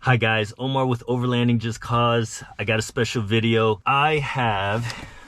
Hi guys, Omar with Overlanding Just Cause. I got a special video. I have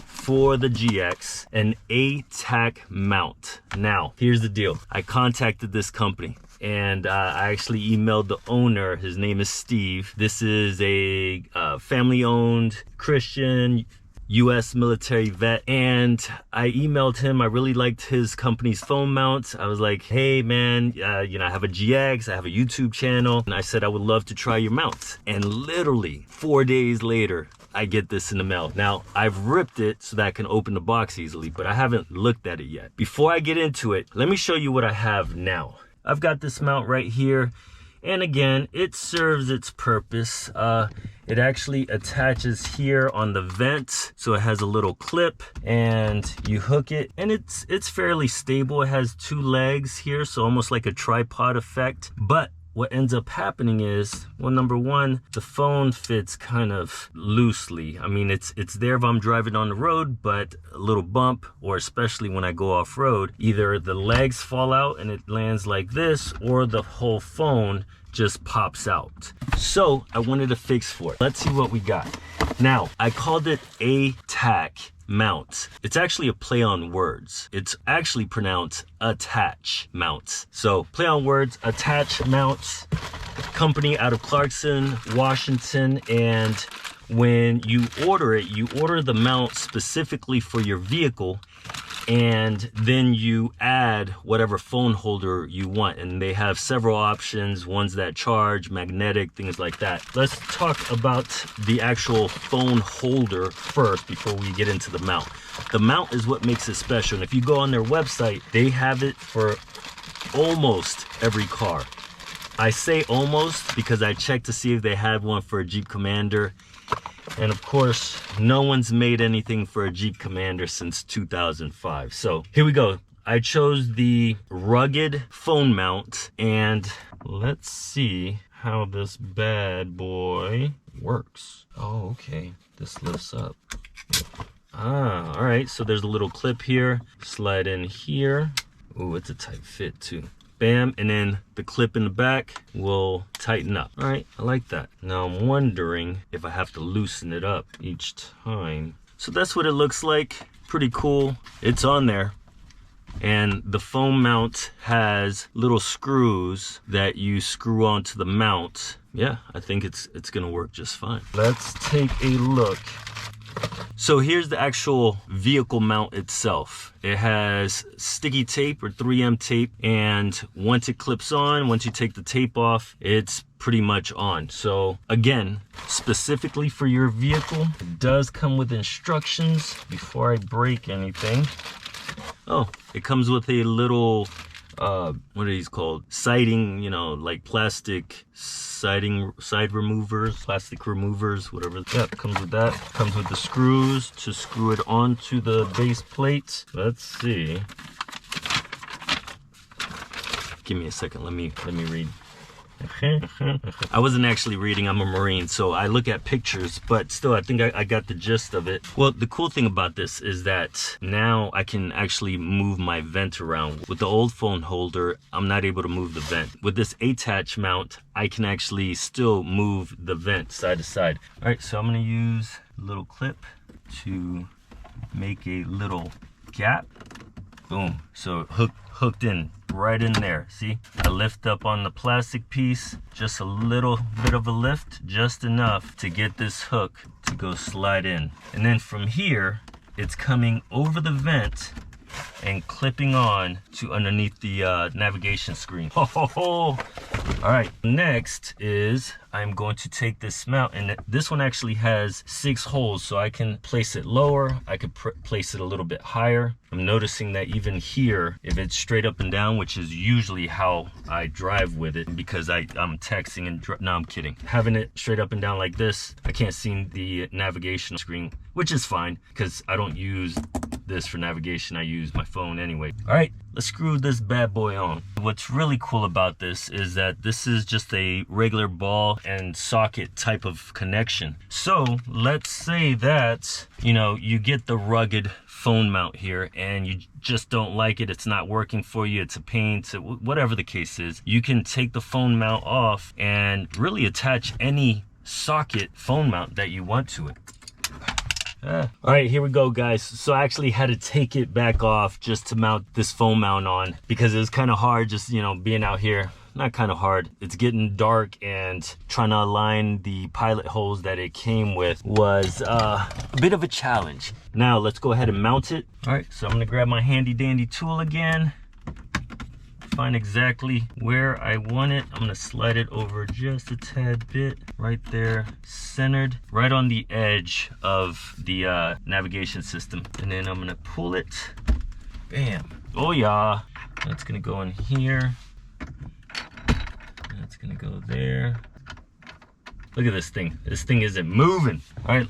for the GX an A-Tach Mount. Now, here's the deal. I contacted this company and I actually emailed the owner. His name is Steve. This is a family-owned Christian U.S. military vet, and I emailed him. I really liked his company's phone mounts. I was like, hey man, you know, I have a GX, I have a YouTube channel, and I said I would love to try your mounts. And literally 4 days later, I get this in the mail. Now, I've ripped it so that I can open the box easily, but I haven't looked at it yet. Before I get into it, let me show you what I have now. I've got this mount right here, and again, it serves its purpose. It actually attaches here on the vent, so it has a little clip and you hook it, and it's fairly stable. It has two legs here, so almost like a tripod effect. But what ends up happening is, well, number one, the phone fits kind of loosely. I mean, it's there if I'm driving on the road, but a little bump, or especially when I go off road, either the legs fall out and it lands like this, or the whole phone just pops out. So I wanted a fix for it. Let's see what we got. Now, I called it A-Tach Mount. It's actually a play on words. It's actually pronounced Aatach Mount. So play on words, Aatach Mount, company out of Clarkson, Washington. And when you order it, you order the mount specifically for your vehicle, and then you add whatever phone holder you want. And they have several options, ones that charge, magnetic, things like that. Let's talk about the actual phone holder first before we get into the mount. The mount is what makes it special. And if you go on their website, they have it for almost every car. I say almost because I checked to see if they had one for a Jeep Commander. And of course, no one's made anything for a Jeep Commander since 2005. So here we go. I chose the rugged phone mount, and let's see how this bad boy works. Oh, okay. This lifts up. Ah, all right. So there's a little clip here. Slide in here. Ooh, it's a tight fit too. Bam, and then the clip in the back will tighten up. All right, I like that. Now I'm wondering if I have to loosen it up each time. So that's what it looks like. Pretty cool. It's on there. And the phone mount has little screws that you screw onto the mount. Yeah, I think it's gonna work just fine. Let's take a look. So here's the actual vehicle mount itself. It has sticky tape or 3M tape, and once it clips on, once you take the tape off, it's pretty much on. So again, specifically for your vehicle, it does come with instructions. Before I break anything, oh, it comes with a little what are these called? Siding, you know, like plastic siding, side removers, plastic removers, whatever. Yeah, comes with that. Comes with the screws to screw it onto the base plate. Let's see. Give me a second. Let me read. I wasn't actually reading, I'm a Marine, so I look at pictures, but still I think I got the gist of it. Well, the cool thing about this is that now I can actually move my vent around. With the old phone holder, I'm not able to move the vent. With this A-Tach mount, I can actually still move the vent side to side. All right, so I'm gonna use a little clip to make a little gap. Boom, so hooked in right in there. See, I lift up on the plastic piece, just a little bit of a lift, just enough to get this hook to go slide in. And then from here, it's coming over the vent and clipping on to underneath the navigation screen. Ho, ho, ho. All right, next is I'm going to take this mount, and this one actually has 6 holes, so I can place it lower, I could place it a little bit higher. I'm noticing that even here, if it's straight up and down, which is usually how I drive with it, because I'm texting and no, I'm kidding. Having it straight up and down like this, I can't see the navigation screen, which is fine because I don't use this for navigation. I use my phone anyway. All right, let's screw this bad boy on. What's really cool about this is that this is just a regular ball and socket type of connection. So let's say that, you know, you get the rugged phone mount here and you just don't like it, it's not working for you, it's a pain, to whatever the case is, you can take the phone mount off and really attach any socket phone mount that you want to it. All right, here we go, guys. So I actually had to take it back off just to mount this phone mount on, because it was kind of hard just, you know, being out here. Not kind of hard, it's getting dark, and trying to align the pilot holes that it came with was a bit of a challenge. Now let's go ahead and mount it. All right, so I'm gonna grab my handy dandy tool again, find exactly where I want it. I'm gonna slide it over just a tad bit, right there, centered, right on the edge of the navigation system. And then I'm gonna pull it, bam. Oh yeah, that's gonna go in here. That's gonna go there. Look at this thing. This thing isn't moving. All right,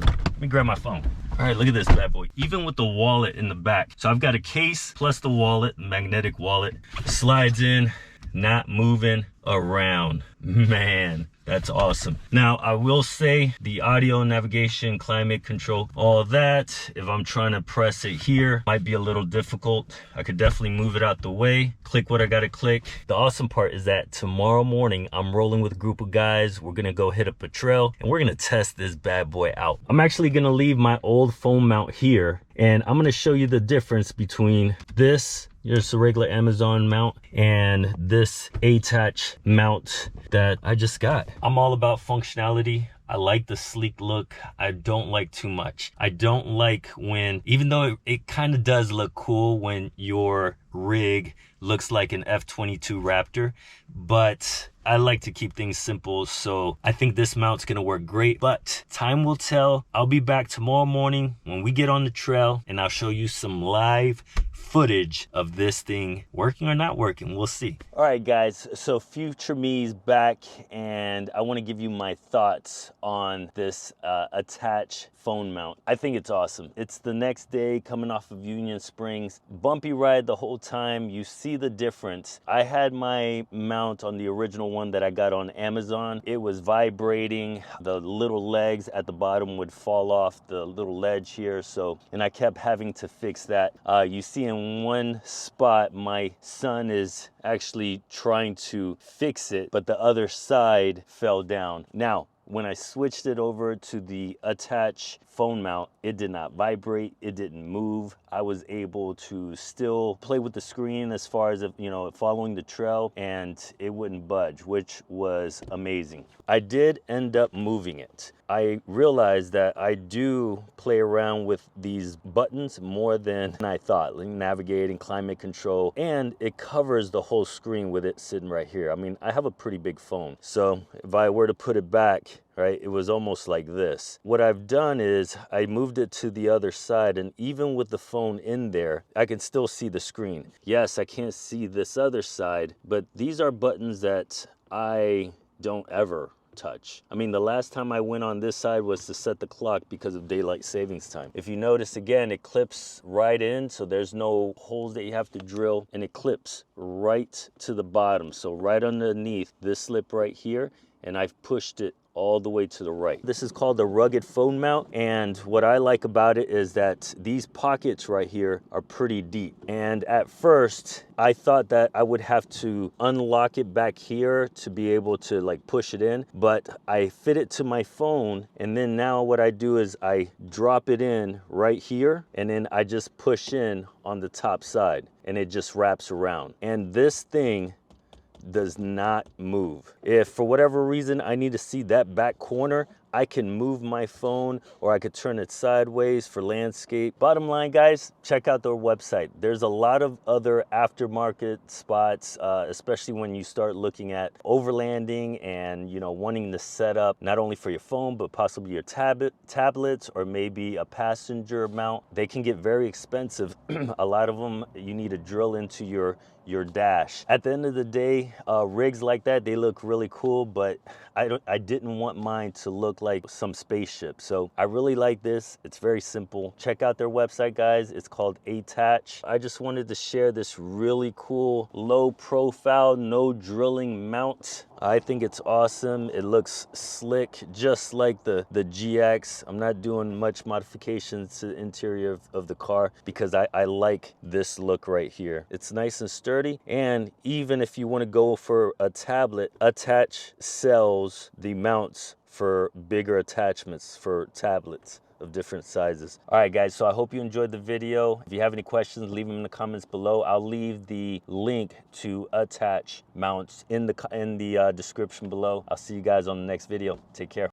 let me grab my phone. All right, look at this bad boy. Even with the wallet in the back. So I've got a case plus the wallet, magnetic wallet. Slides in, not moving around. Man, that's awesome. Now, I will say the audio, navigation, climate control, all of that, if I'm trying to press it here, might be a little difficult. I could definitely move it out the way, click what I gotta click. The awesome part is that tomorrow morning, I'm rolling with a group of guys. We're gonna go hit up a trail and we're gonna test this bad boy out. I'm actually gonna leave my old phone mount here, and I'm gonna show you the difference between this, just a regular Amazon mount, and this A-Tach mount that I just got. I'm all about functionality. I like the sleek look. I don't like too much. I don't like when, even though it kind of does look cool when your rig looks like an F-22 Raptor, but I like to keep things simple. So I think this mount's gonna work great, but time will tell. I'll be back tomorrow morning when we get on the trail, and I'll show you some live footage of this thing working or not working. We'll see. All right, guys, so future me's back, and I want to give you my thoughts on this Aatach phone mount. I think it's awesome. It's the next day coming off of Union Springs. Bumpy ride the whole time. You see the difference. I had my mount on the original one that I got on Amazon. It was vibrating. The little legs at the bottom would fall off the little ledge here. So, and I kept having to fix that. You see in one spot, my son is actually trying to fix it, but the other side fell down. Now, when I switched it over to the Aatach phone mount, it did not vibrate, it didn't move. I was able to still play with the screen as far as, you know, following the trail, and it wouldn't budge, which was amazing. I did end up moving it. I realized that I do play around with these buttons more than I thought, like navigating, climate control, and it covers the whole screen with it sitting right here. I mean, I have a pretty big phone, so if I were to put it back, right, it was almost like this. What I've done is I moved it to the other side, and even with the phone in there, I can still see the screen. Yes, I can't see this other side, but these are buttons that I don't ever touch. I mean, the last time I went on this side was to set the clock because of daylight savings time. If you notice again, it clips right in, so there's no holes that you have to drill, and it clips right to the bottom. So right underneath this slip right here, and I've pushed it all the way to the right. This is called the rugged phone mount, and what I like about it is that these pockets right here are pretty deep. And at first I thought that I would have to unlock it back here to be able to like push it in, but I fit it to my phone, and then now what I do is I drop it in right here, and then I just push in on the top side, and it just wraps around. And this thing does not move. If for whatever reason I need to see that back corner, I can move my phone, or I could turn it sideways for landscape. Bottom line, guys, check out their website. There's a lot of other aftermarket spots, especially when you start looking at overlanding and, you know, wanting to set up not only for your phone, but possibly your tablets, or maybe a passenger mount. They can get very expensive. A lot of them, you need to drill into your your dash. At the end of the day, rigs like that, they look really cool, but I didn't want mine to look like some spaceship. So I really like this. It's very simple. Check out their website, guys. It's called A-Tach. I just wanted to share this really cool, low profile, no drilling mount. I think it's awesome. It looks slick, just like the GX. I'm not doing much modifications to the interior of the car because I like this look right here. It's nice and sturdy. And even if you want to go for a tablet, Aatach sells the mounts for bigger attachments for tablets of different sizes. All right, guys, so I hope you enjoyed the video. If you have any questions, leave them in the comments below. I'll leave the link to A-Tach Mounts in the description below. I'll see you guys on the next video. Take care.